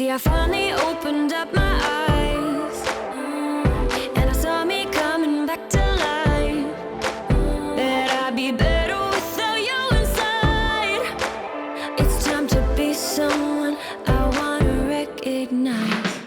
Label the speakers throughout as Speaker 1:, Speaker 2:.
Speaker 1: See, I finally opened up my eyes, and I saw me coming back to life. That I'd be better without you inside. It's time to be someone I want to recognize.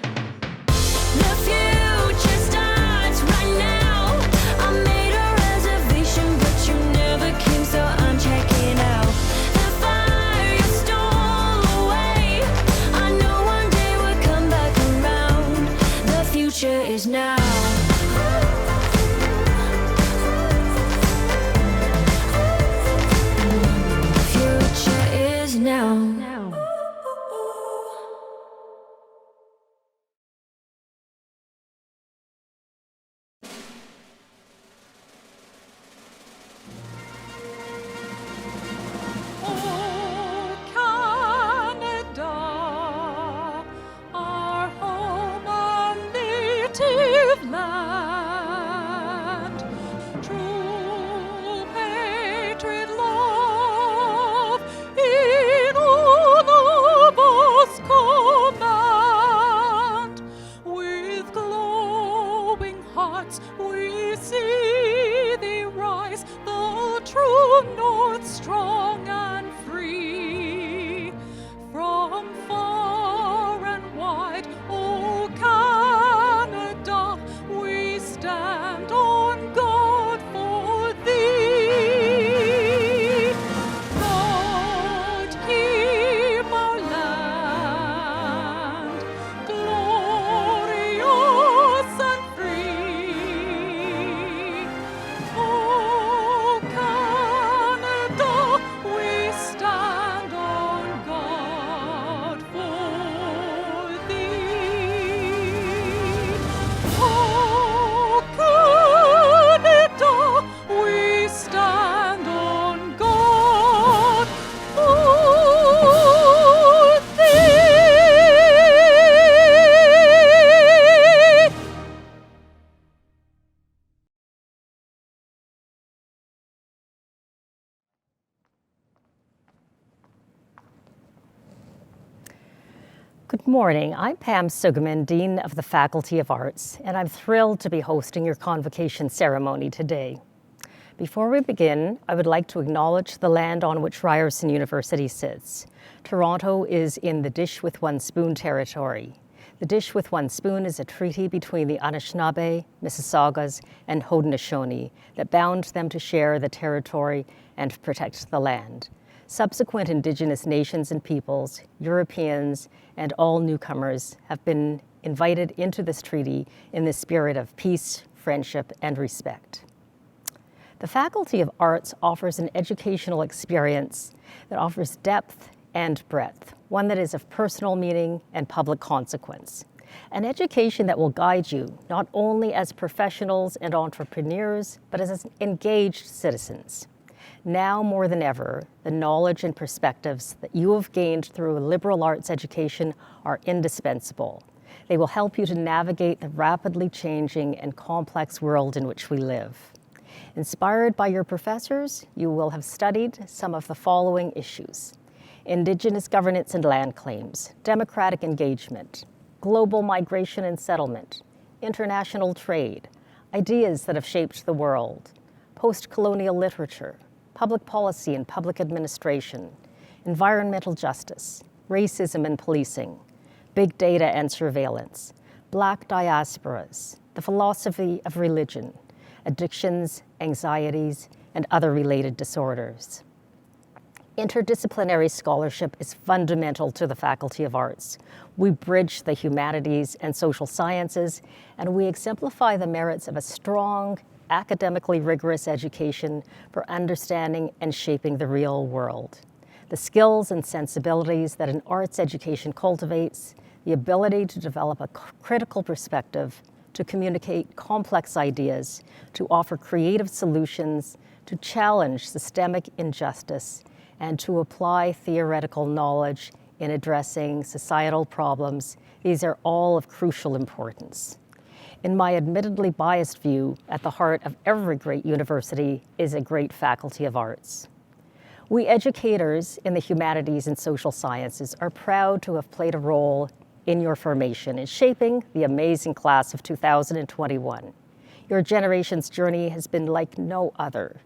Speaker 1: The future starts right now. I made a reservation, but you never came, so I'm checking out. The fire you stole away, I know one day we'll come back around. The future is now. The future is now.
Speaker 2: We see thee rise, the true north, strong and free. From far and wide, O Canada, we stand on guard for thee. God keep our land glorious and free. O Canada, we stand on guard for thee. O Canada, we stand on guard for thee.
Speaker 3: Good morning. I'm Pam Sugerman, Dean of the Faculty of Arts, and I'm thrilled to be hosting your Convocation ceremony today. Before we begin, I would like to acknowledge the land on which Ryerson University sits. Toronto is in the Dish with One Spoon territory. The Dish with One Spoon is a treaty between the Anishinaabe, Mississaugas, and Haudenosaunee that bound them to share the territory and protect the land. Subsequent Indigenous nations and peoples, Europeans, and all newcomers have been invited into this treaty in the spirit of peace, friendship, and respect. The Faculty of Arts offers an educational experience that offers depth and breadth, one that is of personal meaning and public consequence. An education that will guide you not only as professionals and entrepreneurs, but as engaged citizens. Now more than ever, the knowledge and perspectives that you have gained through a liberal arts education are indispensable. They will help you to navigate the rapidly changing and complex world in which we live. Inspired by your professors, you will have studied some of the following issues: Indigenous governance and land claims, democratic engagement, global migration and settlement, international trade, ideas that have shaped the world, post-colonial literature, public policy and public administration, environmental justice, racism and policing, big data and surveillance, Black diasporas, the philosophy of religion, addictions, anxieties, and other related disorders. Interdisciplinary scholarship is fundamental to the Faculty of Arts. We bridge the humanities and social sciences, and we exemplify the merits of a strong, academically rigorous education for understanding and shaping the real world. The skills and sensibilities that an arts education cultivates, the ability to develop a critical perspective, to communicate complex ideas, to offer creative solutions, to challenge systemic injustice, and to apply theoretical knowledge in addressing societal problems. These are all of crucial importance. In my admittedly biased view, at the heart of every great university is a great Faculty of Arts. We educators in the humanities and social sciences are proud to have played a role in your formation in shaping the amazing class of 2021. Your generation's journey has been like no other.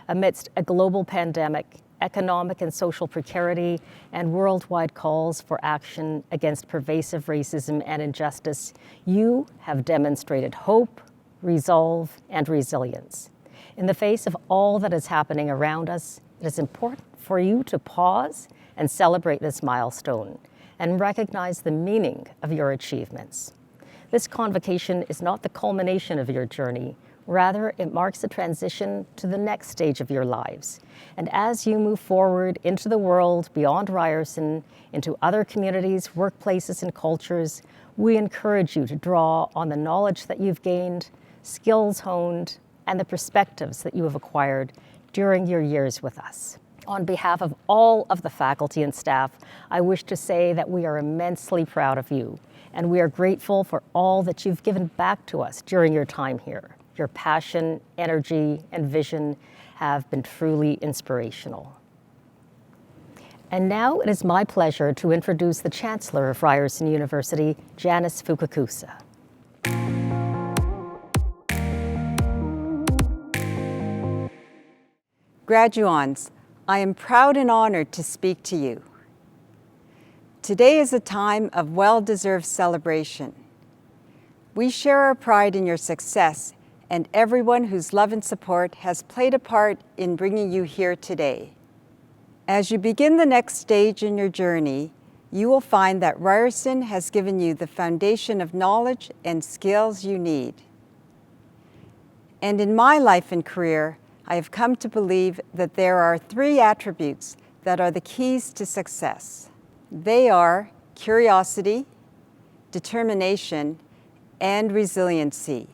Speaker 3: Amidst a global pandemic, economic and social precarity, and worldwide calls for action against pervasive racism and injustice, you have demonstrated hope, resolve, and resilience. In the face of all that is happening around us, it is important for you to pause and celebrate this milestone and recognize the meaning of your achievements. This convocation is not the culmination of your journey. Rather, it marks a transition to the next stage of your lives. And as you move forward into the world beyond Ryerson, into other communities, workplaces, and cultures, we encourage you to draw on the knowledge that you've gained, skills honed, and the perspectives that you have acquired during your years with us. On behalf of all of the faculty and staff, I wish to say that we are immensely proud of you, and we are grateful for all that you've given back to us during your time here. Your passion, energy, and vision have been truly inspirational. And now it is my pleasure to introduce the Chancellor of Ryerson University, Janice Fukakusa.
Speaker 4: Graduands, I am proud and honored to speak to you. Today is a time of well-deserved celebration. We share our pride in your success and everyone whose love and support has played a part in bringing you here today. As you begin the next stage in your journey, you will find that Ryerson has given you the foundation of knowledge and skills you need. And in my life and career, I have come to believe that there are 3 attributes that are the keys to success. They are curiosity, determination, and resiliency.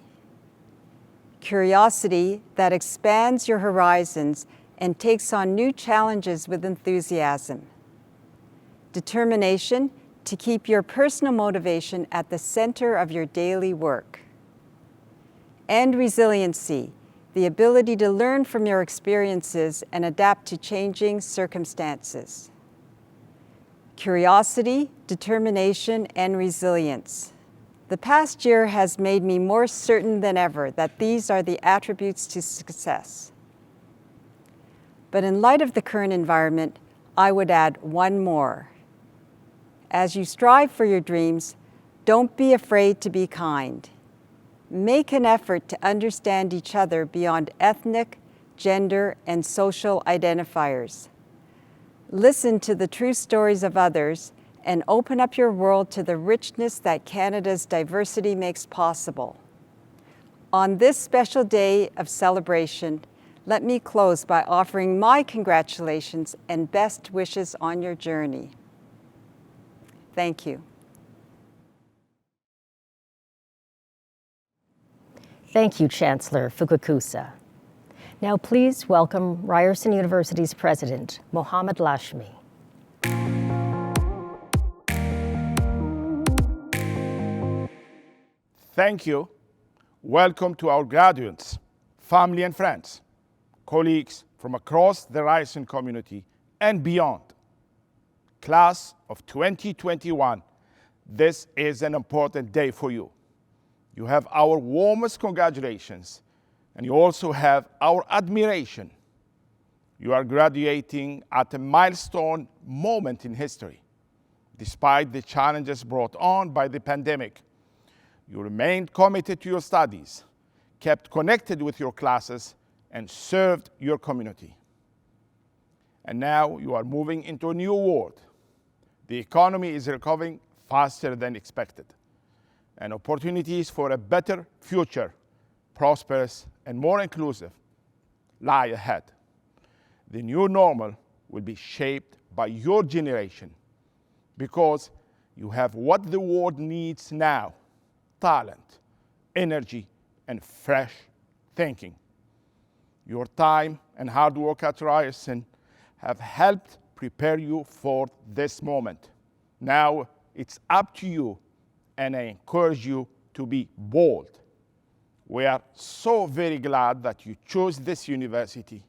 Speaker 4: Curiosity that expands your horizons and takes on new challenges with enthusiasm. Determination to keep your personal motivation at the center of your daily work. And resiliency, the ability to learn from your experiences and adapt to changing circumstances. Curiosity, determination, and resilience. The past year has made me more certain than ever that these are the attributes to success. But in light of the current environment, I would add one more. As you strive for your dreams, don't be afraid to be kind. Make an effort to understand each other beyond ethnic, gender, and social identifiers. Listen to the true stories of others and open up your world to the richness that Canada's diversity makes possible. On this special day of celebration, let me close by offering my congratulations and best wishes on your journey. Thank you.
Speaker 3: Thank you, Chancellor Fukakusa. Now please welcome Ryerson University's President, Mohammed Lashmi.
Speaker 5: Thank you. Welcome to our graduates, family and friends, colleagues from across the Ryerson community and beyond. Class of 2021, this is an important day for you. You have our warmest congratulations, and you also have our admiration. You are graduating at a milestone moment in history. Despite the challenges brought on by the pandemic, you remained committed to your studies, kept connected with your classes, and served your community. And now you are moving into a new world. The economy is recovering faster than expected, and opportunities for a better future, prosperous and more inclusive, lie ahead. The new normal will be shaped by your generation because you have what the world needs now: talent, energy, and fresh thinking. Your time and hard work at Ryerson have helped prepare you for this moment. Now it's up to you, and I encourage you to be bold. We are so very glad that you chose this university,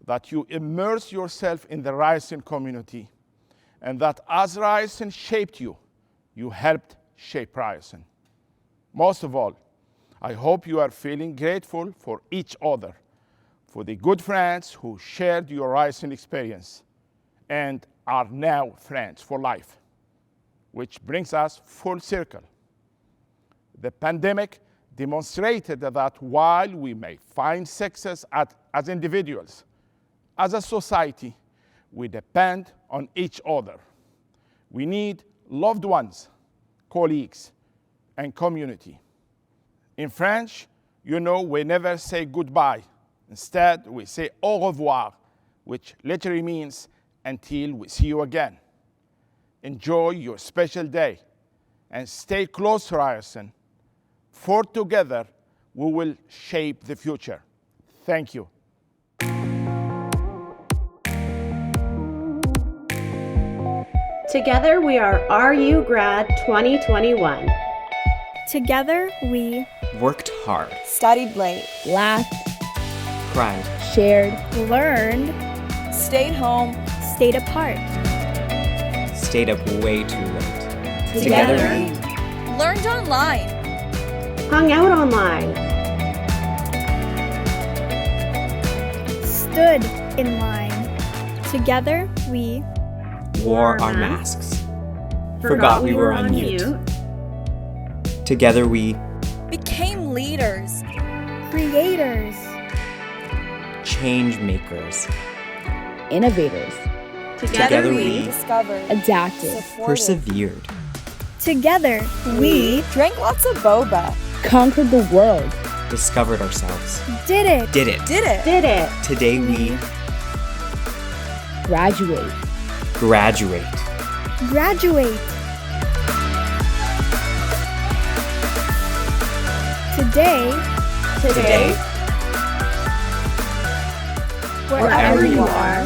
Speaker 5: that you immerse yourself in the Ryerson community, and that as Ryerson shaped you, you helped shape Ryerson. Most of all, I hope you are feeling grateful for each other, for the good friends who shared your Ryerson experience and are now friends for life, which brings us full circle. The pandemic demonstrated that while we may find success as individuals, as a society, we depend on each other. We need loved ones, colleagues, and community. In French, you know, we never say goodbye. Instead, we say au revoir, which literally means until we see you again. Enjoy your special day and stay close to Ryerson, for together we will shape the future. Thank you.
Speaker 6: Together we are RU Grad 2021.
Speaker 7: Together we
Speaker 8: worked hard,
Speaker 9: studied late,
Speaker 7: laughed,
Speaker 8: cried,
Speaker 7: shared, learned,
Speaker 9: stayed home,
Speaker 7: stayed apart,
Speaker 8: stayed up way too late.
Speaker 6: Together
Speaker 9: we learned online,
Speaker 6: hung out online,
Speaker 7: stood in line. Together we
Speaker 8: wore our masks, forgot we were on mute. Together we
Speaker 9: became leaders,
Speaker 7: creators,
Speaker 8: change makers,
Speaker 7: innovators.
Speaker 8: Together we
Speaker 9: discovered,
Speaker 7: adapted,
Speaker 9: supported,
Speaker 8: persevered.
Speaker 7: Together we
Speaker 9: drank lots of boba,
Speaker 7: conquered the world,
Speaker 8: discovered ourselves,
Speaker 7: did it,
Speaker 8: did it. Today we
Speaker 7: graduate, Today,
Speaker 6: wherever you are,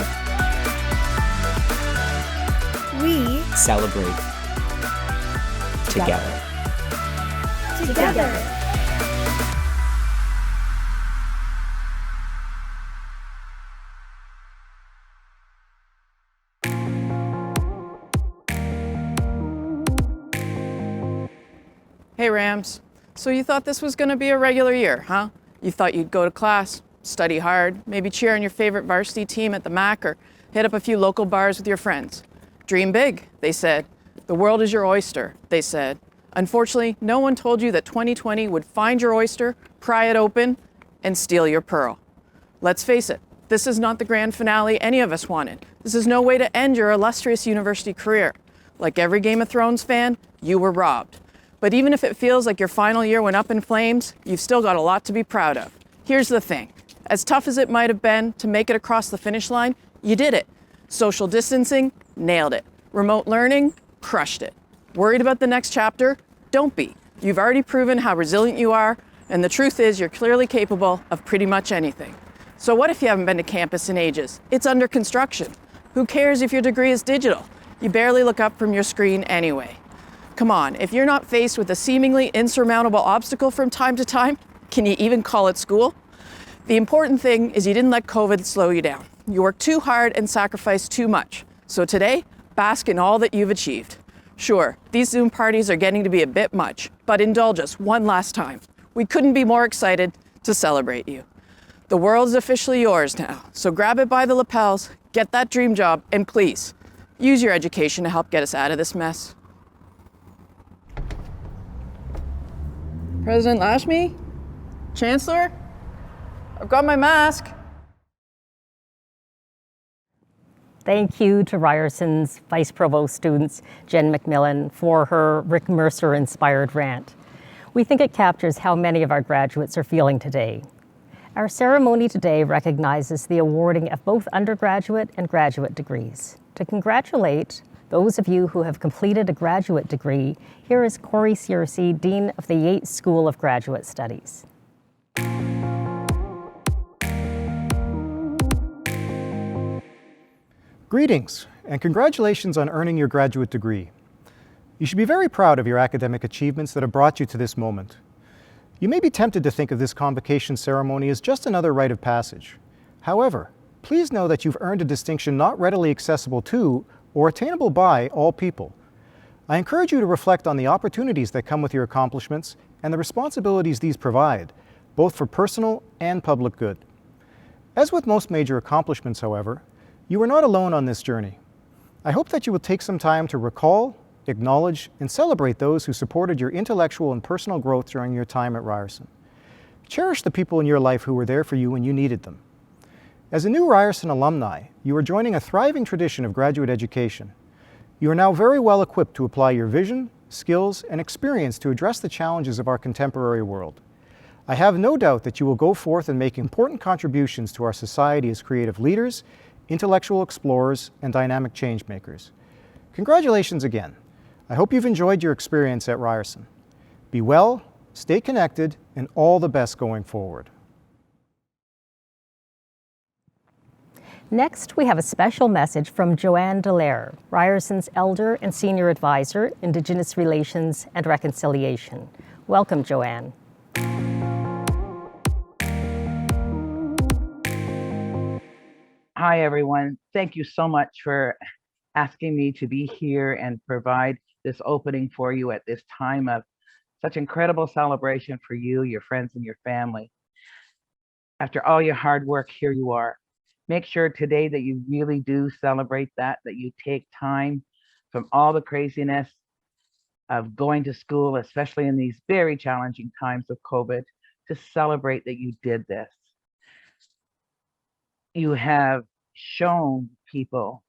Speaker 7: we
Speaker 8: celebrate together.
Speaker 2: Hey Rams, so you thought this was gonna be a regular year, huh? You thought you'd go to class, study hard, maybe cheer on your favorite varsity team at the MAC or hit up a few local bars with your friends. Dream big, they said. The world is your oyster, they said. Unfortunately, no one told you that 2020 would find your oyster, pry it open, and steal your pearl. Let's face it, this is not the grand finale any of us wanted. This is no way to end your illustrious university career. Like every Game of Thrones fan, you were robbed. But even if it feels like your final year went up in flames, you've still got a lot to be proud of. Here's the thing. As tough as it might have been to make it across the finish line, you did it. Social distancing, nailed it. Remote learning, crushed it. Worried about the next chapter? Don't be. You've already proven how resilient you are, and the truth is you're clearly capable of pretty much anything. So what if you haven't been to campus in ages? It's under construction. Who cares if your degree is digital? You barely look up from your screen anyway. Come on, if you're not faced with a seemingly insurmountable obstacle from time to time, can you even call it school? The important thing is you didn't let COVID slow you down. You worked too hard and sacrificed too much. So today, bask in all that you've achieved. Sure, these Zoom parties are getting to be a bit much, but indulge us one last time. We couldn't be more excited to celebrate you. The world is officially yours now, so grab it by the lapels, get that dream job, and please, use your education to help get us out of this mess. President Lashmi? Chancellor? I've got my mask.
Speaker 3: Thank you to Ryerson's Vice Provost students, Jen McMillan, for her Rick Mercer-inspired rant. We think it captures how many of our graduates are feeling today. Our ceremony today recognizes the awarding of both undergraduate and graduate degrees. To congratulate those of you who have completed a graduate degree, here is Corey Searcy, Dean of the Yeates School of Graduate Studies.
Speaker 10: Greetings, and congratulations on earning your graduate degree. You should be very proud of your academic achievements that have brought you to this moment. You may be tempted to think of this convocation ceremony as just another rite of passage. However, please know that you've earned a distinction not readily accessible to or attainable by all people. I encourage you to reflect on the opportunities that come with your accomplishments and the responsibilities these provide, both for personal and public good. As with most major accomplishments, however, you are not alone on this journey. I hope that you will take some time to recall, acknowledge, and celebrate those who supported your intellectual and personal growth during your time at Ryerson. Cherish the people in your life who were there for you when you needed them. As a new Ryerson alumni, you are joining a thriving tradition of graduate education. You are now very well equipped to apply your vision, skills, and experience to address the challenges of our contemporary world. I have no doubt that you will go forth and make important contributions to our society as creative leaders, intellectual explorers, and dynamic change makers. Congratulations again. I hope you've enjoyed your experience at Ryerson. Be well, stay connected, and all the best going forward.
Speaker 3: Next, we have a special message from Joanne Dallaire, Ryerson's Elder and Senior Advisor, Indigenous Relations and Reconciliation. Welcome, Joanne.
Speaker 11: Hi, everyone. Thank you so much for asking me to be here and provide this opening for you at this time of such incredible celebration for you, your friends, and your family. After all your hard work, here you are. Make sure today that you really do celebrate that you take time from all the craziness of going to school, especially in these very challenging times of COVID, to celebrate that you did this. You have shown people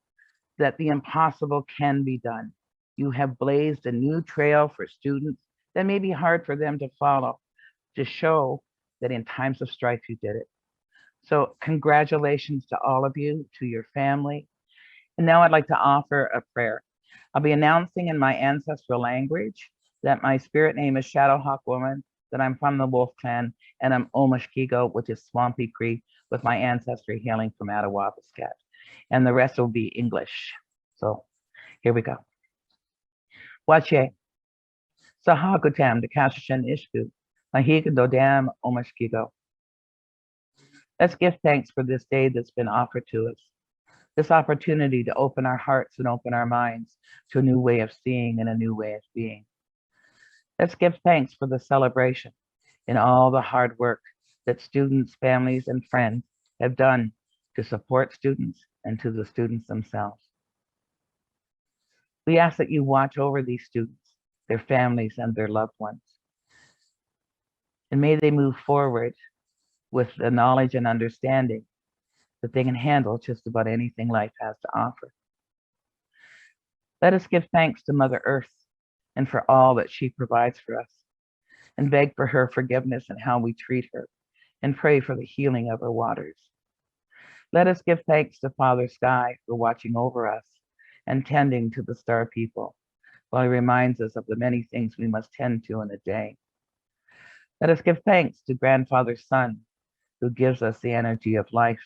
Speaker 11: that the impossible can be done. You have blazed a new trail for students that may be hard for them to follow, to show that in times of strife you did it. So congratulations to all of you, to your family. And now I'd like to offer a prayer. I'll be announcing in my ancestral language that my spirit name is Shadowhawk Woman, that I'm from the Wolf Clan, and I'm Omashkigo, which is Swampy Cree, with my ancestry hailing from Attawabasket. And the rest will be English. So here we go. Wache, Sahagutam, the Kashishan Ishku, Mahiga Dodam Omashkigo. Let's give thanks for this day that's been offered to us, this opportunity to open our hearts and open our minds to a new way of seeing and a new way of being. Let's give thanks for the celebration and all the hard work that students, families, and friends have done to support students and to the students themselves. We ask that you watch over these students, their families, and their loved ones. And may they move forward with the knowledge and understanding that they can handle just about anything life has to offer. Let us give thanks to Mother Earth and for all that she provides for us, and beg for her forgiveness in how we treat her, and pray for the healing of her waters. Let us give thanks to Father Sky for watching over us and tending to the star people, while he reminds us of the many things we must tend to in a day. Let us give thanks to Grandfather Sun, who gives us the energy of life,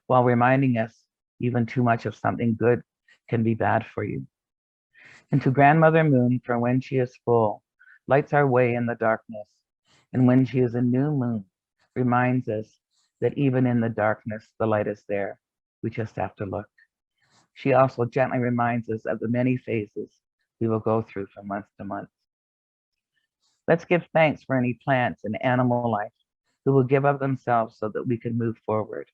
Speaker 11: while reminding us even too much of something good can be bad for you. And to Grandmother Moon, for when she is full, lights our way in the darkness, and when she is a new moon, reminds us that even in the darkness, the light is there. We just have to look. She also gently reminds us of the many phases we will go through from month to month. Let's give thanks for any plants and animal life who will give of themselves so that we can move forward.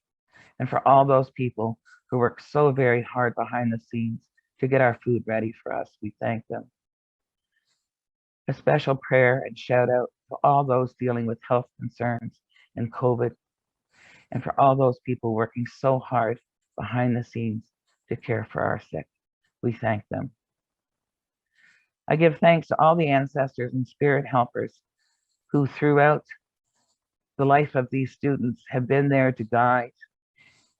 Speaker 11: And for all those people who work so very hard behind the scenes to get our food ready for us, we thank them. A special prayer and shout out to all those dealing with health concerns and COVID, and for all those people working so hard behind the scenes to care for our sick. We thank them. I give thanks to all the ancestors and spirit helpers who throughout the life of these students have been there to guide,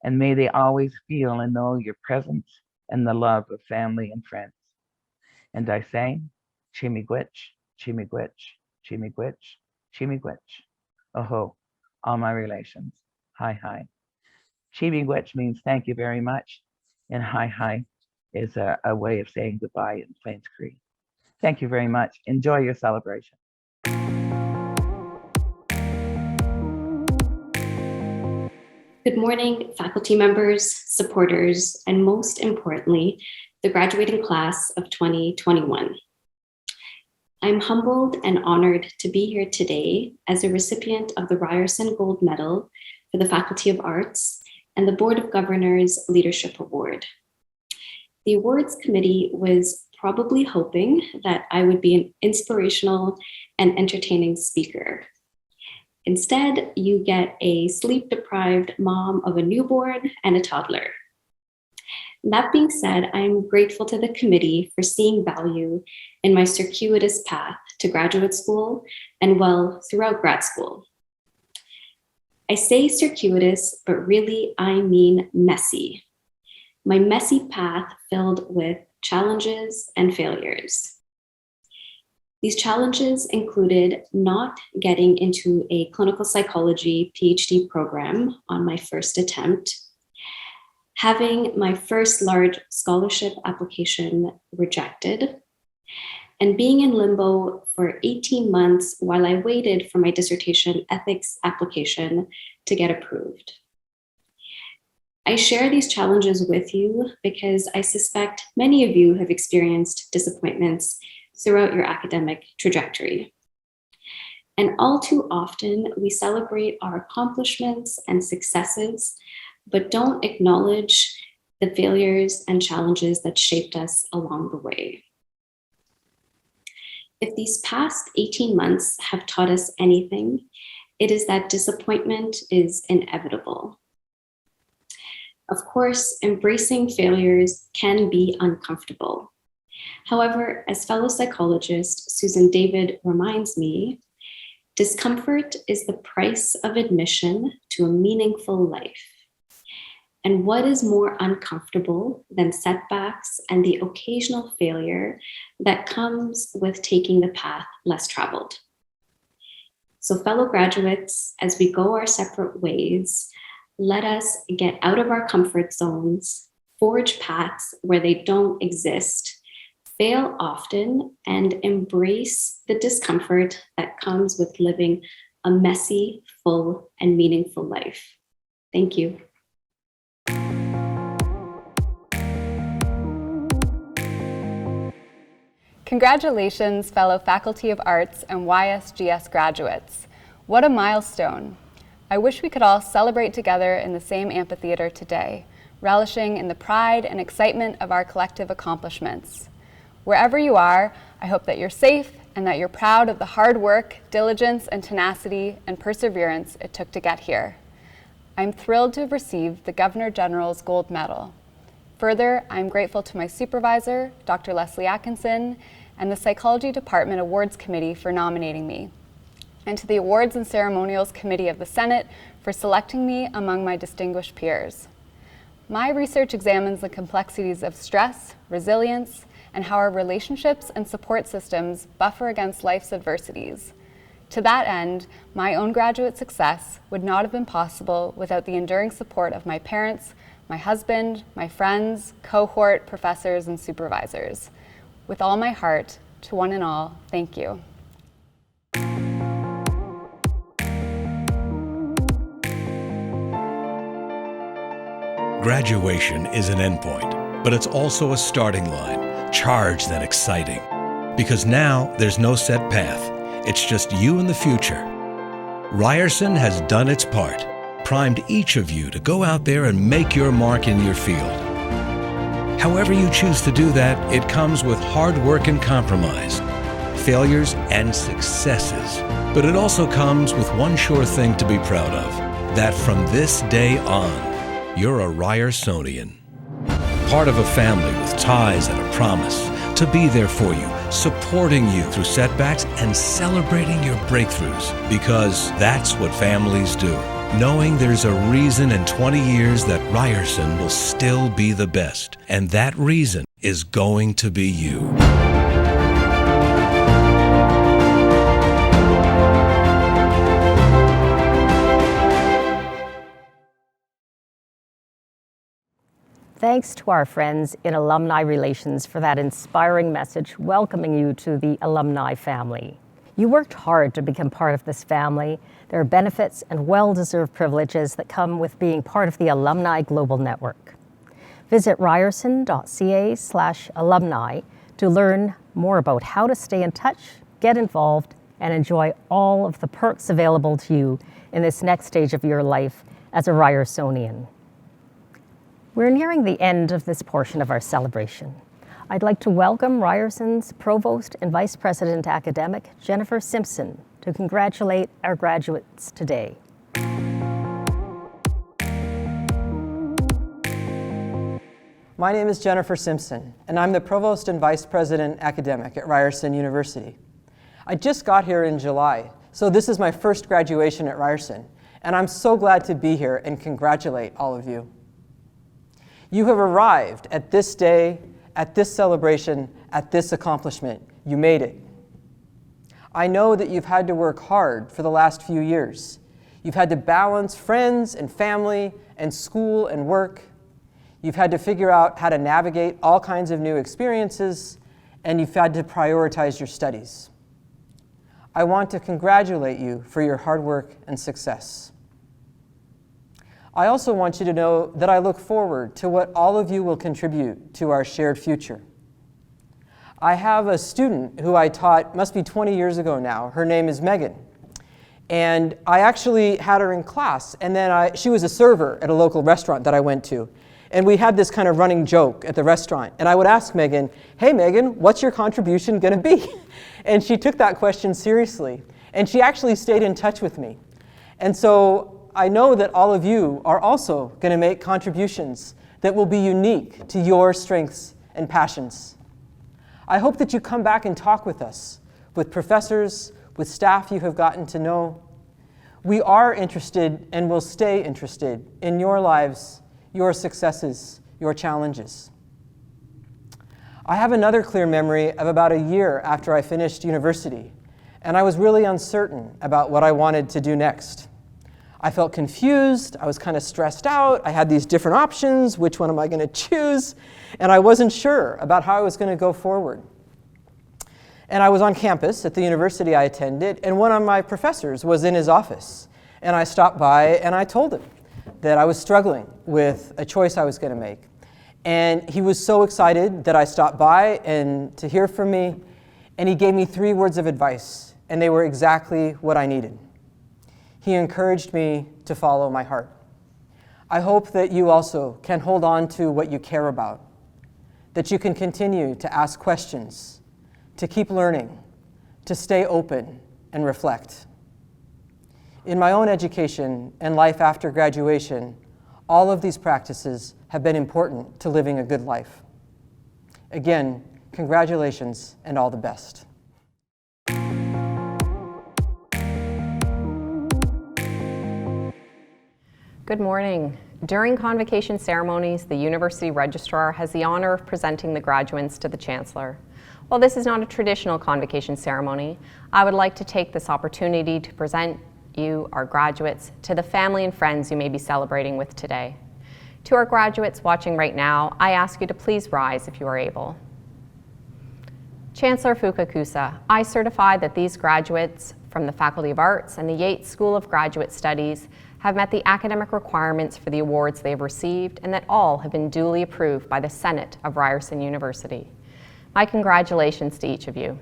Speaker 11: and may they always feel and know your presence and the love of family and friends. And I say, Chimigwich, Chimigwich, Chimigwich, Chimigwich. Oho, all my relations. Hi, hi. Chimigwich means thank you very much, and hi, hi is a way of saying goodbye in Plains Cree. Thank you very much. Enjoy your celebration.
Speaker 6: Good morning, faculty members, supporters, and most importantly, the graduating class of 2021. I'm humbled and honored to be here today as a recipient of the Ryerson Gold Medal for the Faculty of Arts and the Board of Governors Leadership Award. The awards committee was probably hoping that I would be an inspirational and entertaining speaker. Instead, you get a sleep-deprived mom of a newborn and a toddler. That being said, I'm grateful to the committee for seeing value in my circuitous path to graduate school and, well, throughout grad school. I say circuitous, but really I mean messy. My messy path filled with challenges and failures. These challenges included not getting into a clinical psychology PhD program on my first attempt, having my first large scholarship application rejected, and being in limbo for 18 months while I waited for my dissertation ethics application to get approved. I share these challenges with you because I suspect many of you have experienced disappointments throughout your academic trajectory. And all too often, we celebrate our accomplishments and successes, but don't acknowledge the failures and challenges that shaped us along the way. If these past 18 months have taught us anything, it is that disappointment is inevitable. Of course, embracing failures can be uncomfortable. However, as fellow psychologist Susan David reminds me, discomfort is the price of admission to a meaningful life. And what is more uncomfortable than setbacks and the occasional failure that comes with taking the path less traveled? So fellow graduates, as we go our separate ways, let us get out of our comfort zones, forge paths where they don't exist, fail often, and embrace the discomfort that comes with living a messy, full, and meaningful life. Thank you.
Speaker 12: Congratulations, fellow Faculty of Arts and YSGS graduates. What a milestone. I wish we could all celebrate together in the same amphitheater today, relishing in the pride and excitement of our collective accomplishments. Wherever you are, I hope that you're safe and that you're proud of the hard work, diligence, and tenacity and perseverance it took to get here. I'm thrilled to have received the Governor General's Gold Medal. Further, I'm grateful to my supervisor, Dr. Leslie Atkinson, and the Psychology Department Awards Committee for nominating me, and to the Awards and Ceremonials Committee of the Senate for selecting me among my distinguished peers. My research examines the complexities of stress, resilience, and how our relationships and support systems buffer against life's adversities. To that end, my own graduate success would not have been possible without the enduring support of my parents, my husband, my friends, cohort, professors, and supervisors. With all my heart, to one and all, thank you.
Speaker 13: Graduation is an endpoint, but it's also a starting line, charged and exciting. Because now there's no set path, it's just you and the future. Ryerson has done its part, primed each of you to go out there and make your mark in your field. However you choose to do that, it comes with hard work and compromise, failures and successes. But it also comes with one sure thing to be proud of, that from this day on, you're a Ryersonian. Part of a family with ties and a promise to be there for you, supporting you through setbacks and celebrating your breakthroughs, because that's what families do. Knowing there's a reason in 20 years that Ryerson will still be the best, and that reason is going to be you.
Speaker 3: Thanks to our friends in Alumni Relations for that inspiring message welcoming you to the Alumni family. You worked hard to become part of this family. There are benefits and well-deserved privileges that come with being part of the Alumni Global Network. Visit ryerson.ca/alumni to learn more about how to stay in touch, get involved, and enjoy all of the perks available to you in this next stage of your life as a Ryersonian. We're nearing the end of this portion of our celebration. I'd like to welcome Ryerson's Provost and Vice President Academic, Jennifer Simpson, to congratulate our graduates today.
Speaker 14: My name is Jennifer Simpson, and I'm the Provost and Vice President Academic at Ryerson University. I just got here in July, so this is my first graduation at Ryerson, and I'm so glad to be here and congratulate all of you. You have arrived at this day, at this celebration, at this accomplishment. You made it. I know that you've had to work hard for the last few years. You've had to balance friends and family and school and work. You've had to figure out how to navigate all kinds of new experiences, and you've had to prioritize your studies. I want to congratulate you for your hard work and success. I also want you to know that I look forward to what all of you will contribute to our shared future. I have a student who I taught, must be 20 years ago now. Her name is Megan. And I actually had her in class, and then she was a server at a local restaurant that I went to. And we had this kind of running joke at the restaurant. And I would ask Megan, "Hey Megan, what's your contribution gonna be?" And she took that question seriously. And she actually stayed in touch with me. And so I know that all of you are also gonna make contributions that will be unique to your strengths and passions. I hope that you come back and talk with us, with professors, with staff you have gotten to know. We are interested and will stay interested in your lives, your successes, your challenges. I have another clear memory of about a year after I finished university, and I was really uncertain about what I wanted to do next. I felt confused, I was kind of stressed out, I had these different options, which one am I going to choose? And I wasn't sure about how I was going to go forward. And I was on campus at the university I attended, and one of my professors was in his office. And I stopped by and I told him that I was struggling with a choice I was going to make. And he was so excited that I stopped by and to hear from me, and he gave me 3 words of advice, and they were exactly what I needed. He encouraged me to follow my heart. I hope that you also can hold on to what you care about, that you can continue to ask questions, to keep learning, to stay open and reflect. In my own education and life after graduation, all of these practices have been important to living a good life. Again, congratulations and all the best.
Speaker 15: Good morning. During convocation ceremonies, the University Registrar has the honor of presenting the graduates to the Chancellor. While this is not a traditional convocation ceremony, I would like to take this opportunity to present you, our graduates, to the family and friends you may be celebrating with today. To our graduates watching right now, I ask you to please rise if you are able. Chancellor Fukakusa, I certify that these graduates from the Faculty of Arts and the Yeates School of Graduate Studies have met the academic requirements for the awards they have received, and that all have been duly approved by the Senate of Ryerson University. My congratulations to each of you.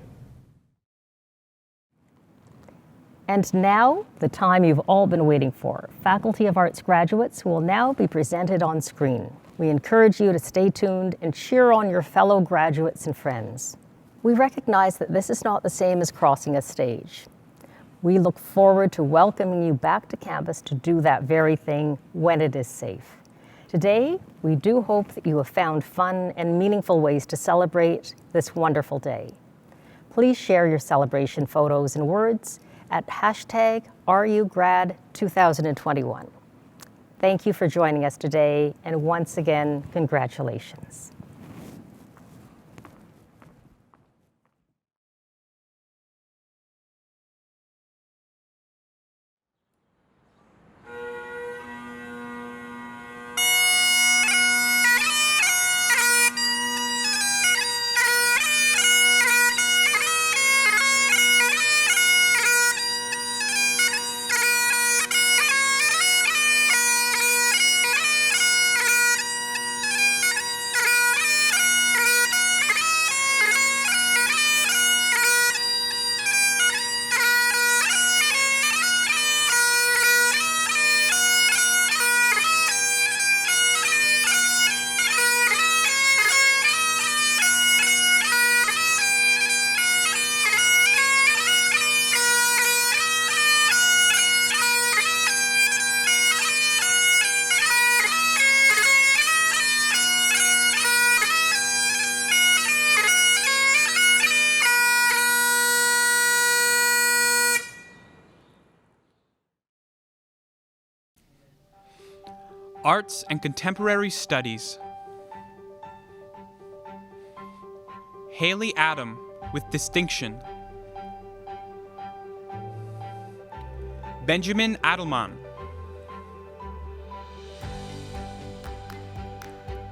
Speaker 3: And now, the time you've all been waiting for. Faculty of Arts graduates will now be presented on screen. We encourage you to stay tuned and cheer on your fellow graduates and friends. We recognize that this is not the same as crossing a stage. We look forward to welcoming you back to campus to do that very thing when it is safe. Today, we do hope that you have found fun and meaningful ways to celebrate this wonderful day. Please share your celebration photos and words at #RUGrad2021. Thank you for joining us today, and once again, congratulations.
Speaker 16: Arts and Contemporary Studies. Haley Adam, with distinction. Benjamin Adelman.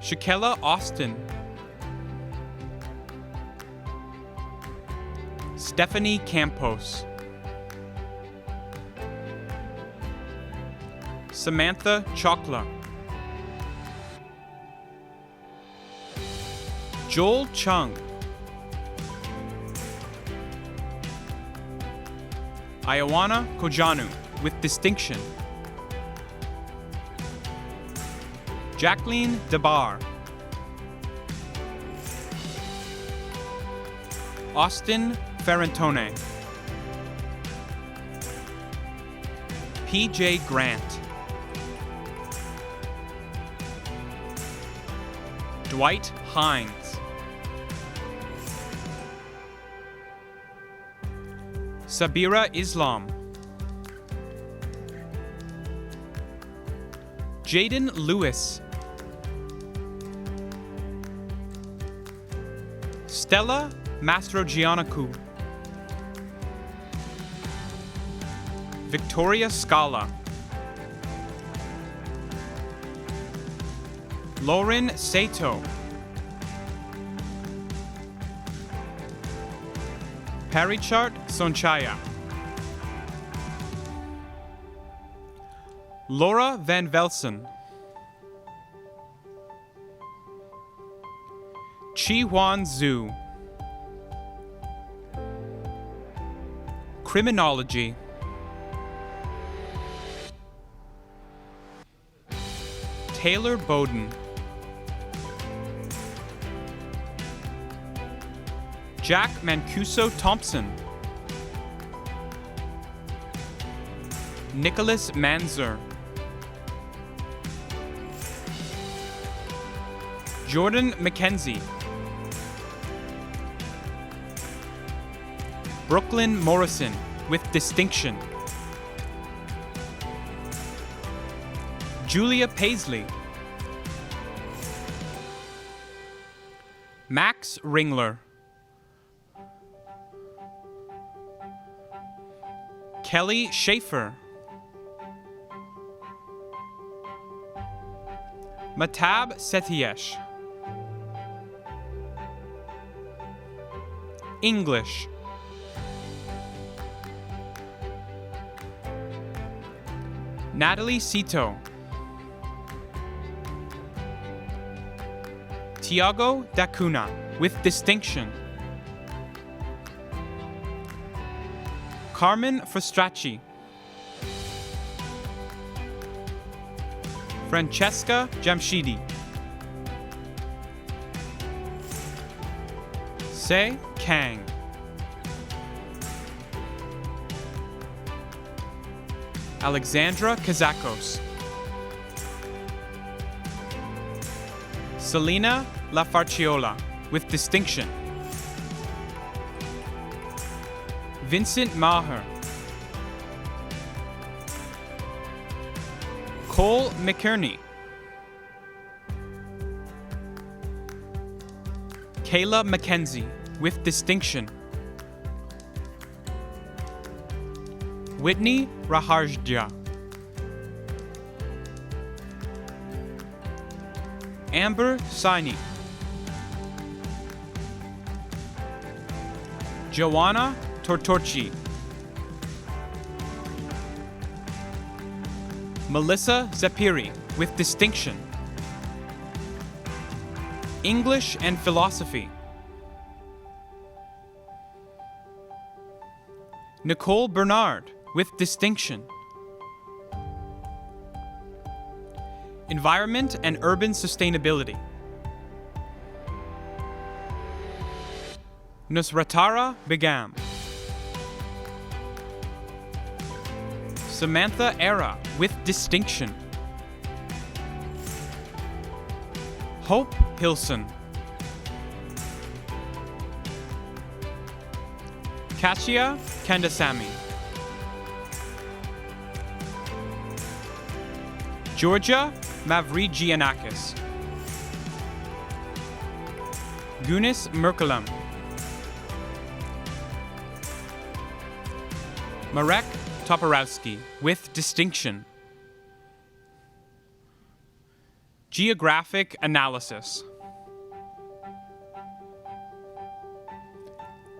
Speaker 16: Shakella Austin. Stephanie Campos. Samantha Chokla. Joel Chung. Ioana Kojanu, with distinction. Jacqueline DeBar. Austin Ferrantone. P.J. Grant. Dwight Hines. Sabira Islam. Jaden Lewis. Stella Mastrogiannakou. Victoria Scala. Lauren Sato. Parichart Sonchaya. Laura Van Velsen. Chi Huan Zhu. Criminology. Taylor Bowden. Jack Mancuso Thompson. Nicholas Manzer. Jordan McKenzie. Brooklyn Morrison, with distinction. Julia Paisley. Max Ringler. Kelly Schaefer. Matab Setiesh. English. Natalie Cito. Tiago Dacuna, with distinction. Carmen Frustracci. Francesca Jamshidi. Se Kang. Alexandra Kazakos. Selena Lafarciola, with distinction. Vincent Maher. Cole McKerney. Kayla McKenzie, with distinction. Whitney Raharja. Amber Saini. Joanna Tortorci. Melissa Zapiri, with distinction. English and Philosophy. Nicole Bernard, with distinction. Environment and Urban Sustainability. Nusratara Begam. Samantha Era, with distinction. Hope Hilson. Kachia Kandasamy. Georgia Mavrigianakis, Gunis Merkelam, Marek Toporowski with distinction. Geographic analysis.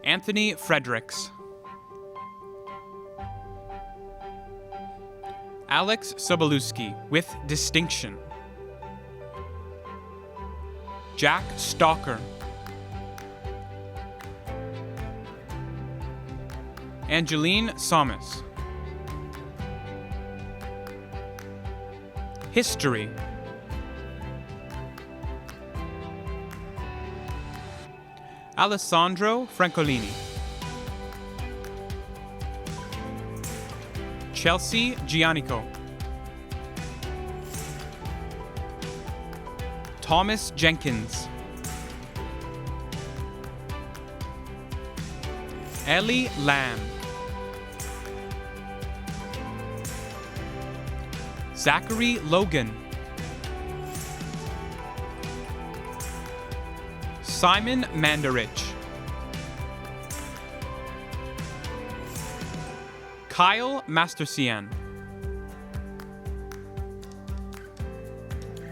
Speaker 16: Anthony Fredericks, Alex Sobolewski with distinction. Jack Stalker, Angeline Somas. History. Alessandro Francolini, Chelsea Giannico, Thomas Jenkins, Ellie Lamb, Zachary Logan, Simon Mandarich, Kyle Mastercian,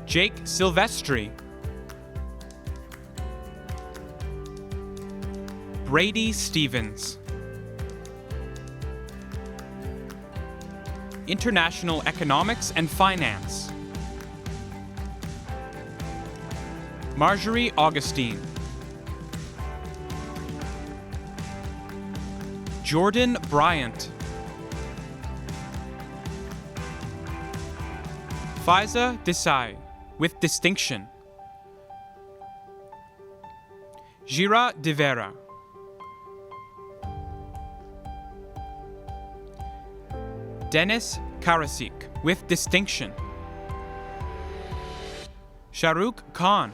Speaker 16: Jake Silvestri, Brady Stevens, International Economics and Finance, Marjorie Augustine, Jordan Bryant, Faiza Desai with distinction, Gira De Vera, Dennis Karasik with distinction, Shahrukh Khan,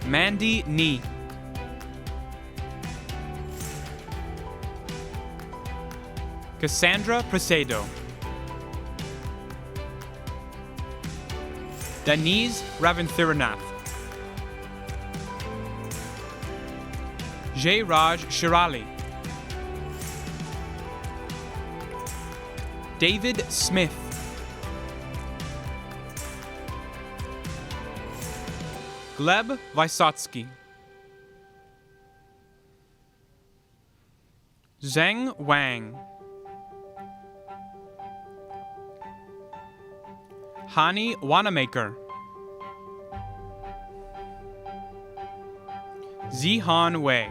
Speaker 16: Mandy Nee, Cassandra Presedo, Denise Ravinthirunath, Jayraj Shirali, David Smith, Gleb Vysotsky, Zheng Wang, Hani Wanamaker, Zihan Wei,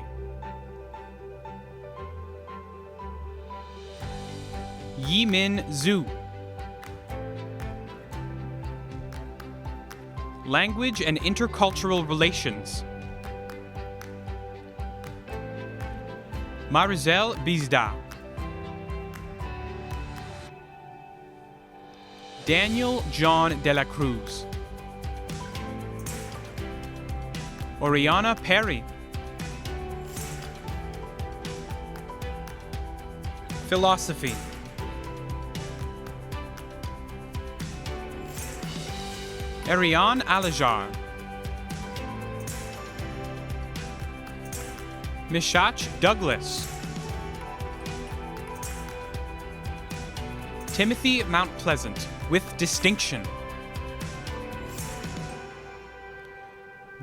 Speaker 16: Yimin Zhu, Language and Intercultural Relations, Marizel Bizda, Daniel John de la Cruz, Oriana Perry, Philosophy, Ariane Alajar, Mishach Douglas, Timothy Mount Pleasant with distinction,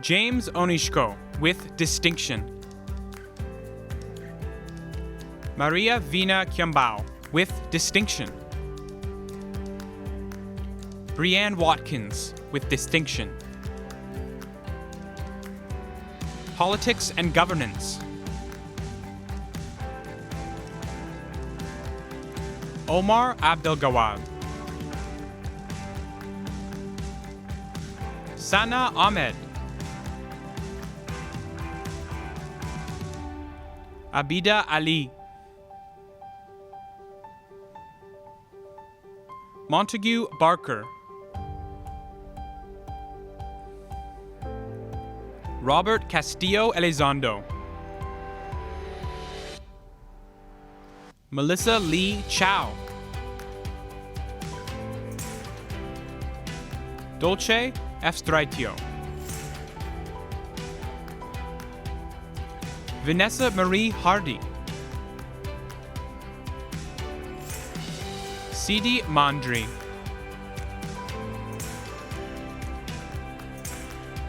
Speaker 16: James Onishko with distinction, Maria Vina Kiambao with distinction, Brianne Watkins with distinction, Politics and Governance, Omar Abdelgawad, Sana Ahmed, Abida Ali, Montague Barker, Robert Castillo Elizondo, Melissa Lee Chow, Dolce Efstraitio. Vanessa Marie Hardy. Sidi Mandri.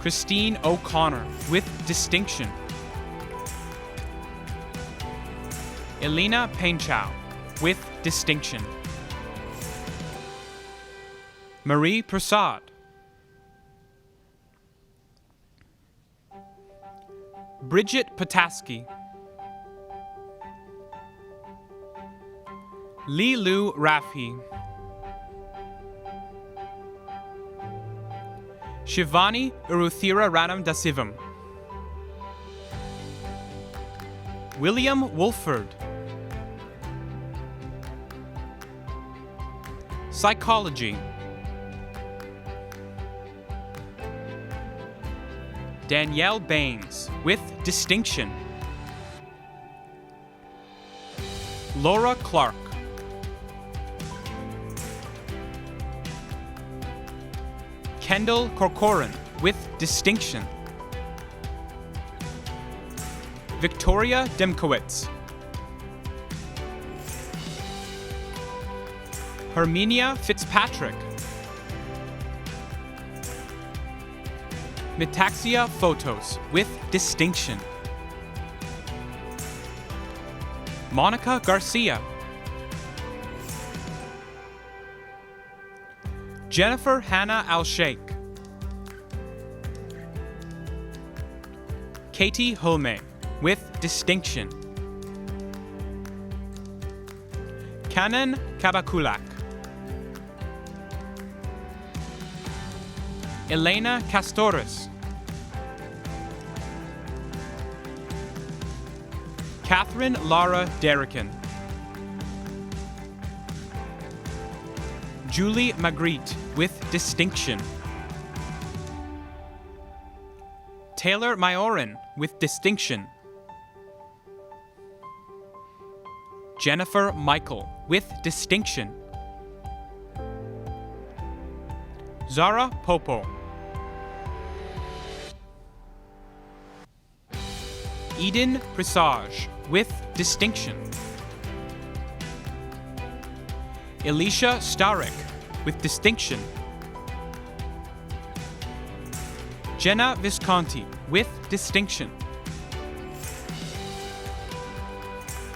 Speaker 16: Christine O'Connor with distinction. Elena Painchow with distinction. Marie Prasad. Bridget Pataski. Lee Lu Rafi. Shivani Uruthira Ranam Dasivam. William Wolford. Psychology. Danielle Baines with distinction. Laura Clark. Kendall Corcoran with distinction. Victoria Demkowitz. Herminia Fitzpatrick. Metaxia Photos with distinction. Monica Garcia. Jennifer Hannah Al-Sheikh. Katie Hulme with distinction. Kanan Kabakulak. Elena Castores. Catherine Lara Derrican. Julie Magritte with distinction. Taylor Mayorin with distinction. Jennifer Michael with distinction. Zara Popo. Eden Presage with distinction. Alicia Starek with distinction. Jenna Visconti with distinction.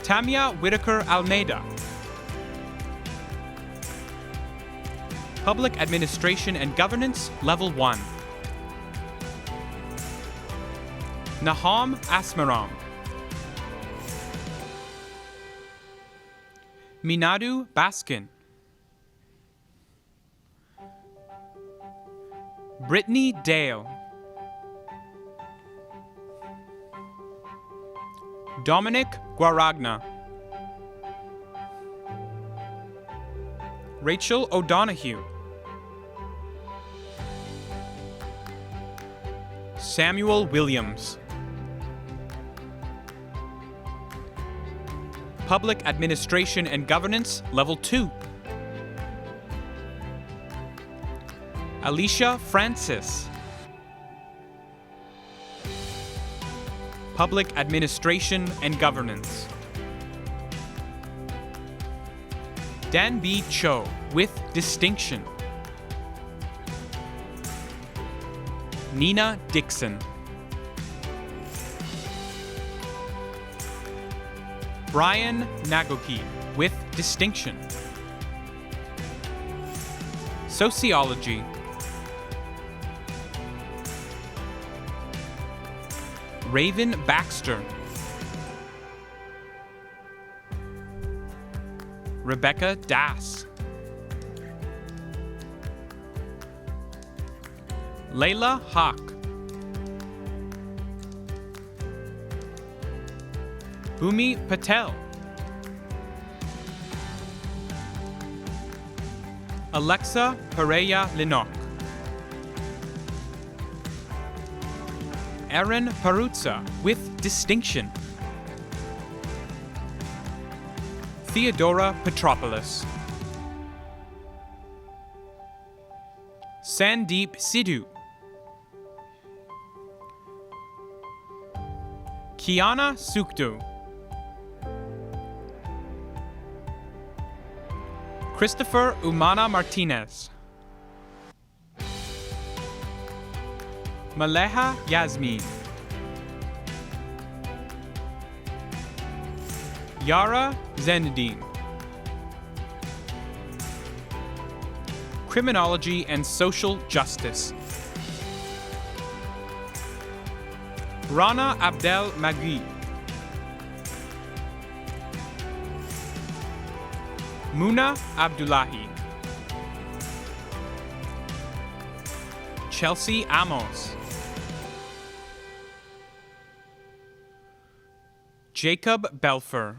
Speaker 16: Tamia Whitaker Almeida. Public Administration and Governance, Level 1. Naham Asmaram. Minadu Baskin. Brittany Dale. Dominic Guaragna. Rachel O'Donoghue. Samuel Williams. Public Administration and Governance, Level 2. Alicia Francis. Public Administration and Governance. Dan B. Cho with distinction. Nina Dixon. Brian Nagoki with distinction. Sociology. Raven Baxter. Rebecca Das. Layla Hawk. Bhumi Patel. Alexa Pereira Linoc. Erin Peruzza with distinction. Theodora Petropoulos. Sandeep Sidhu, Kiana Sukdu, Christopher Umana Martinez, Maleha Yasmin, Yara Zenedine, Criminology and Social Justice, Rana Abdel Magui, Muna Abdullahi, Chelsea Amos, Jacob Belfer,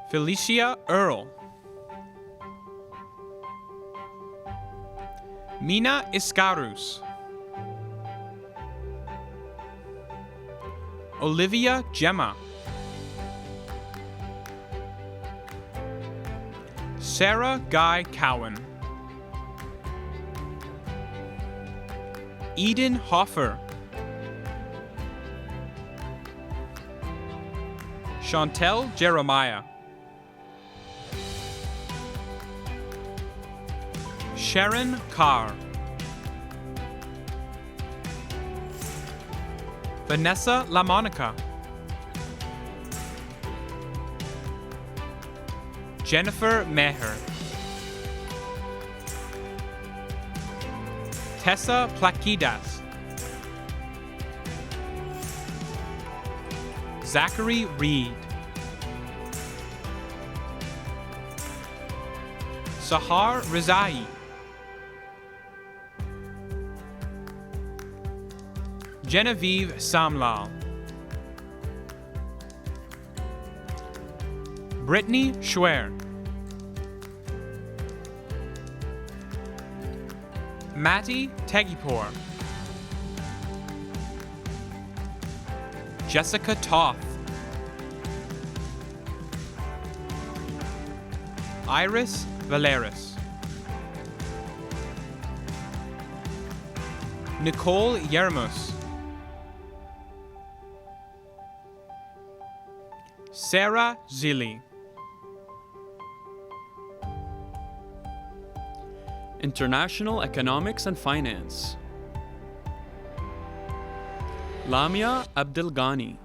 Speaker 16: Felicia Earl, Mina Iscarus, Olivia Gemma, Sarah Guy Cowan, Eden Hoffer, Chantel Jeremiah, Sharon Carr, Vanessa LaMonica, Jennifer Meher, Tessa Plakidas, Zachary Reed, Sahar Rizai, Genevieve Samlal, Brittany Schwer, Matty Tegipor, Jessica Toth, Iris Valeris, Nicole Yermus, Sarah Zilli,
Speaker 17: International Economics and Finance, Lamia Abdelghani,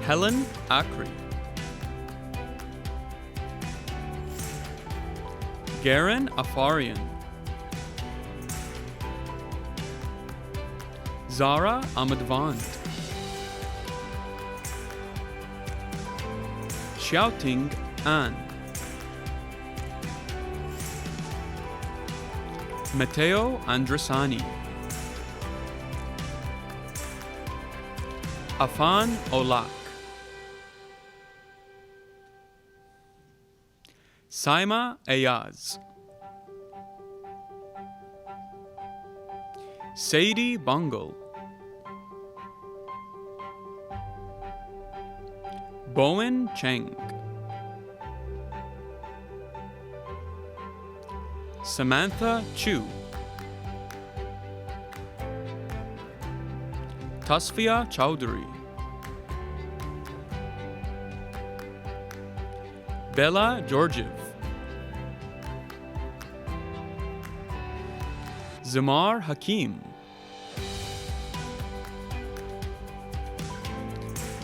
Speaker 17: Helen Akri, Garen Afarian, Zara Ahmadvand, Xiaoting An, Matteo Andresani, Afan Olak, Saima Ayaz, Sadie Bungle, Bowen Cheng, Samantha Chu, Tasfia Chowdhury, Bella Georgiev, Zamar Hakim,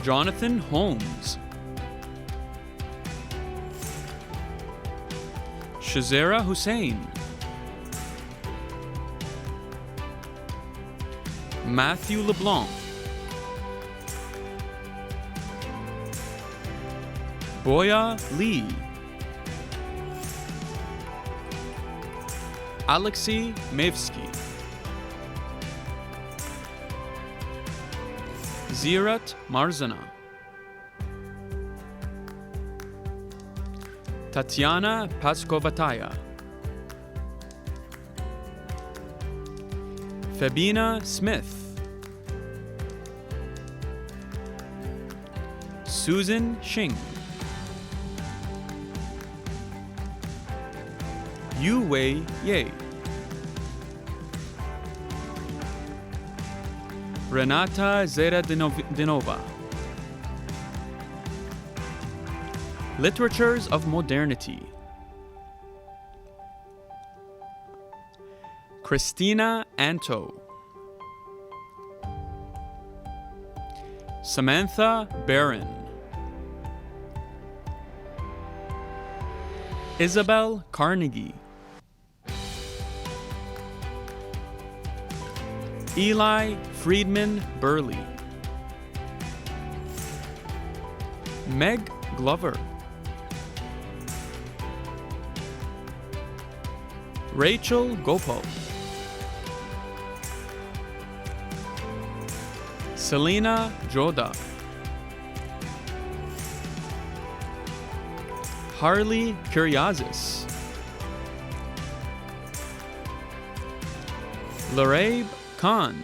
Speaker 17: Jonathan Holmes, Shazera Hussein, Matthew LeBlanc, Boya Lee, Alexei Mevsky, Zirat Marzana, Tatiana Paskovataya, Fabina Smith, Susan Shing, Yu Wei Ye, Renata Zera-Dinova. Literatures of Modernity, Christina Anto, Samantha Barron, Isabel Carnegie, Eli Friedman Burley, Meg Glover, Rachel Gopal, Selena Joda, Harley Curiazis, Larabe Khan,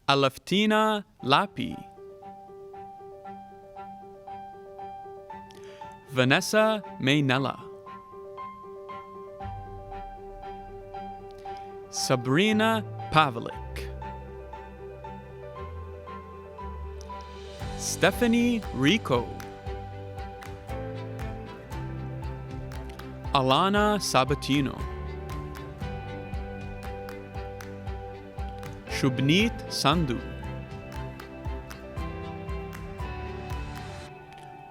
Speaker 17: Aleftina Lapi, Vanessa Maynella, Sabrina Pavlik, Stephanie Rico, Alana Sabatino, Shubneet Sandhu,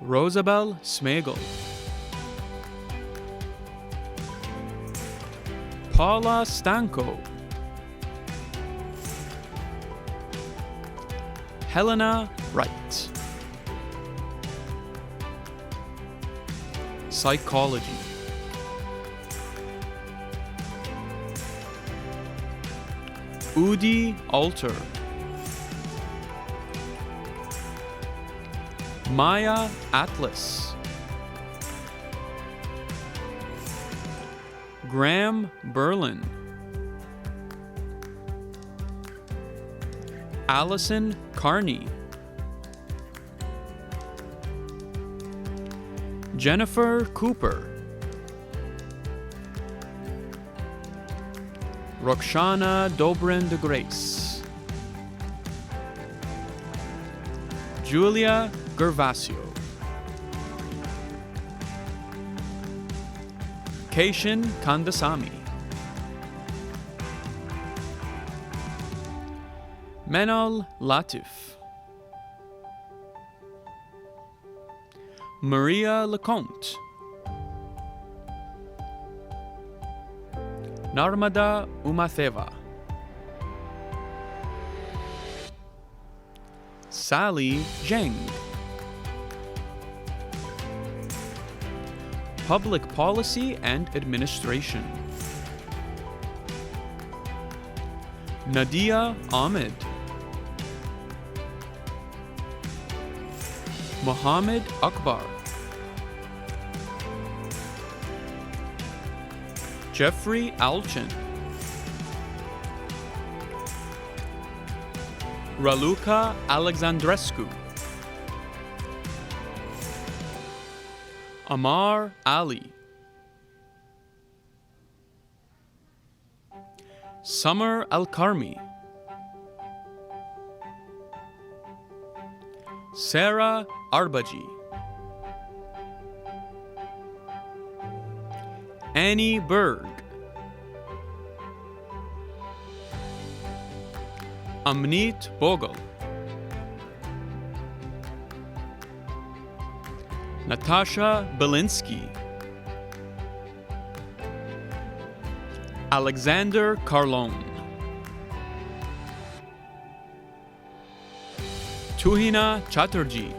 Speaker 17: Rosabelle Smagel, Paula Stanko, Helena Wright, Psychology, Udi Alter, Maya Atlas, Graham Berlin, Allison Carney, Jennifer Cooper, Roxana Dobrin de Grace, Julia Gervasio, Keishan Kandasamy, Menal Latif, Maria Lecomte, Narmada Umatheva, Sally Zheng, Public Policy and Administration, Nadia Ahmed, Mohammed Akbar, Jeffrey Alchin, Raluca Alexandrescu, Amar Ali, Summer Al-Karmi, Sarah Arbaji, Annie Berg, Amnit Bogle, Natasha Belinsky, Alexander Carlone, Tuhina Chatterjee,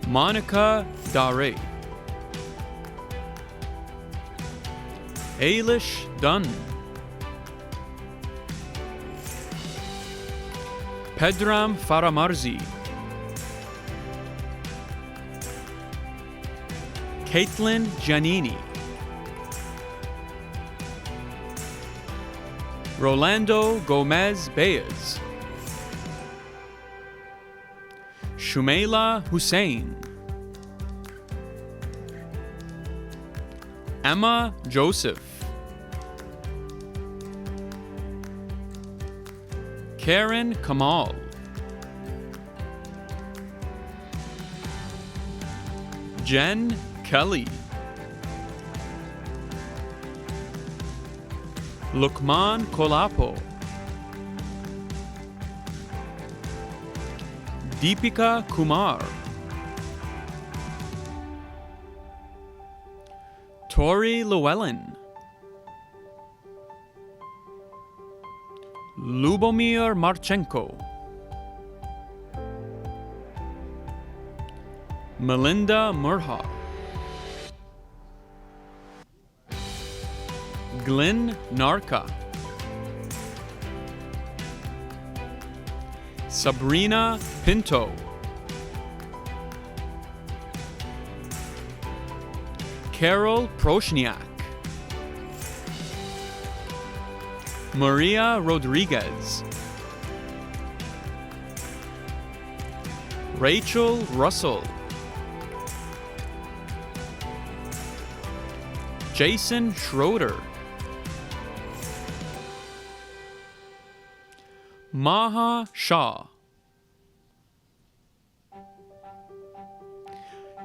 Speaker 17: Monica Dare, Ailish Dunn, Pedram Faramarzi, Caitlin Giannini, Rolando Gomez Baez, Shumaila Hussein, Emma Joseph, Karen Kamal, Jen Kelly, Lukman Kolapo, Deepika Kumar, Tori Llewellyn, Lubomir Marchenko, Melinda Murha, Glenn Narka, Sabrina Pinto, Carol Proshniak, Maria Rodriguez, Rachel Russell, Jason Schroeder, Maha Shah,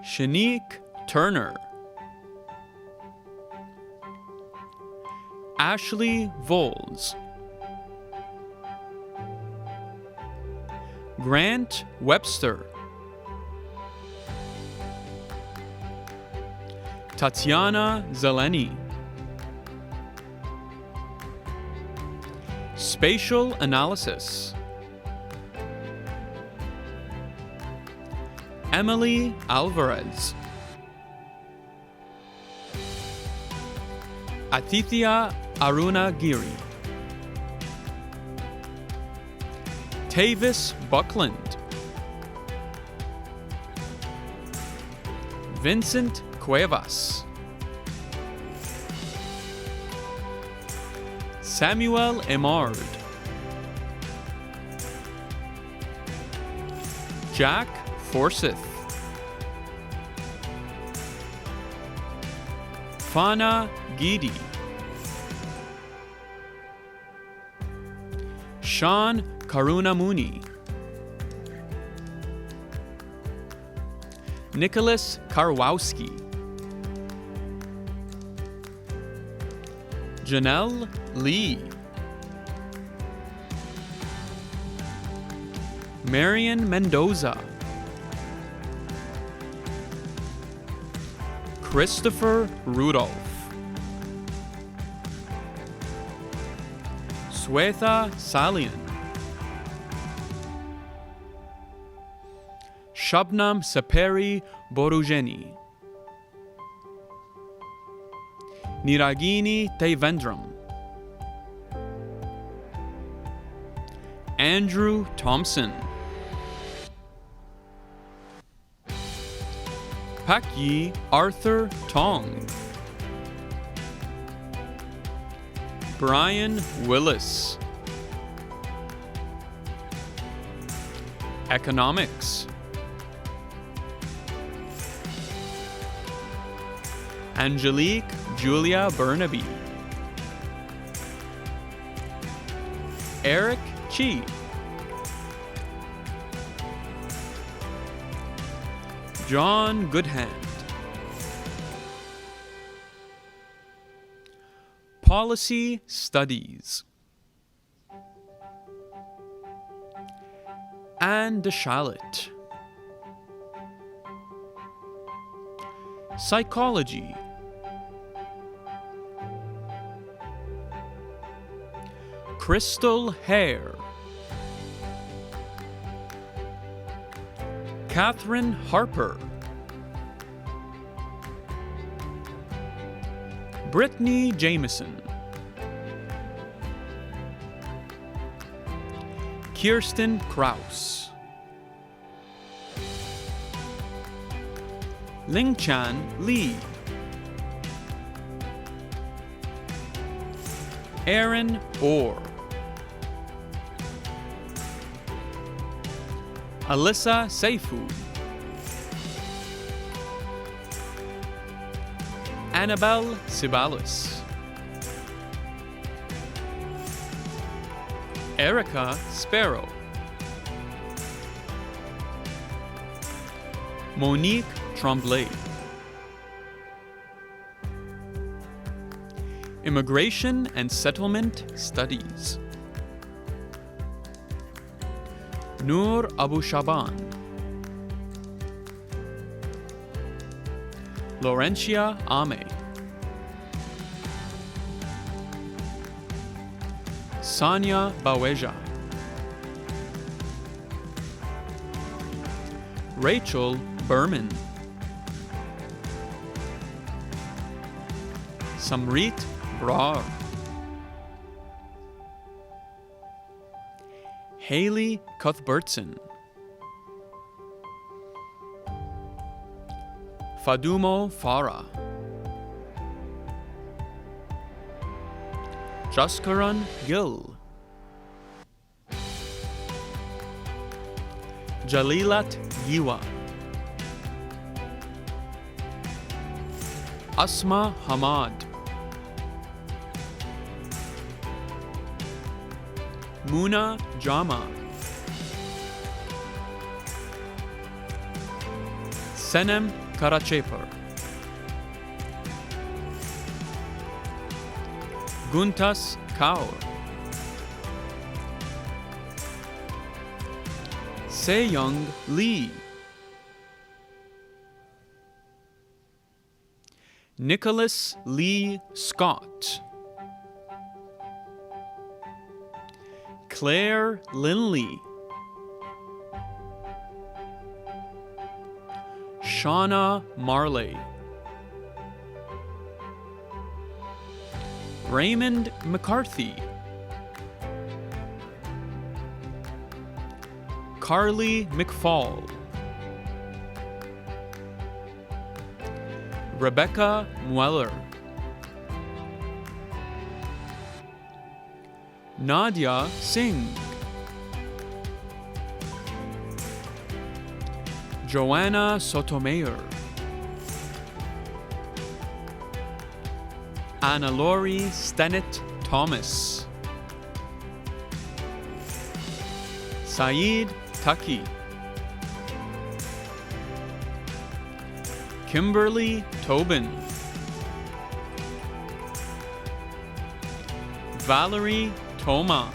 Speaker 17: Shanique Turner, Ashley Voles, Grant Webster, Tatiana Zeleny, Spatial Analysis, Emily Alvarez, Atithya Arunagiri, Tavis Buckland, Vincent Cuevas, Samuel Emard, Jack Forsyth, Fana Gidi, Sean Karunamuni, Nicholas Karwowski, Janelle Lee, Marian Mendoza, Christopher Rudolph, Swetha Salian, Shabnam Saperi Borugeni, Niragini Devendram, Andrew Thompson, Pakyi Arthur Tong, Brian Willis, Economics, Angelique Julia Burnaby, Eric Chi, John Goodhand, Policy Studies, Anne DeShalit, Psychology, Crystal Hare, Catherine Harper, Brittany Jameson, Kirsten Kraus, Lingchan Lee, Aaron Orr. Alyssa Seifu. Annabelle Sibalis. Erica Sparrow. Monique Tremblay. Immigration and Settlement Studies. Noor Abu Shaban. Laurentia Ame. Sanya Baweja. Rachel Berman. Samrit Brar. Haley Cuthbertson. Fadumo Farah. Jaskaran Gill. Jalilat Giwa. Asma Hamad. Muna Jama. Senem Karachepar. Guntas Kaur. Seyung Lee. Nicholas Lee Scott. Claire Linley. Shauna Marley. Raymond McCarthy. Carly McFall. Rebecca Mueller. Nadia Singh. Joanna Sotomayor. Anna Lori Stennett Thomas. Saeed Taki. Kimberly Tobin. Valerie Toma.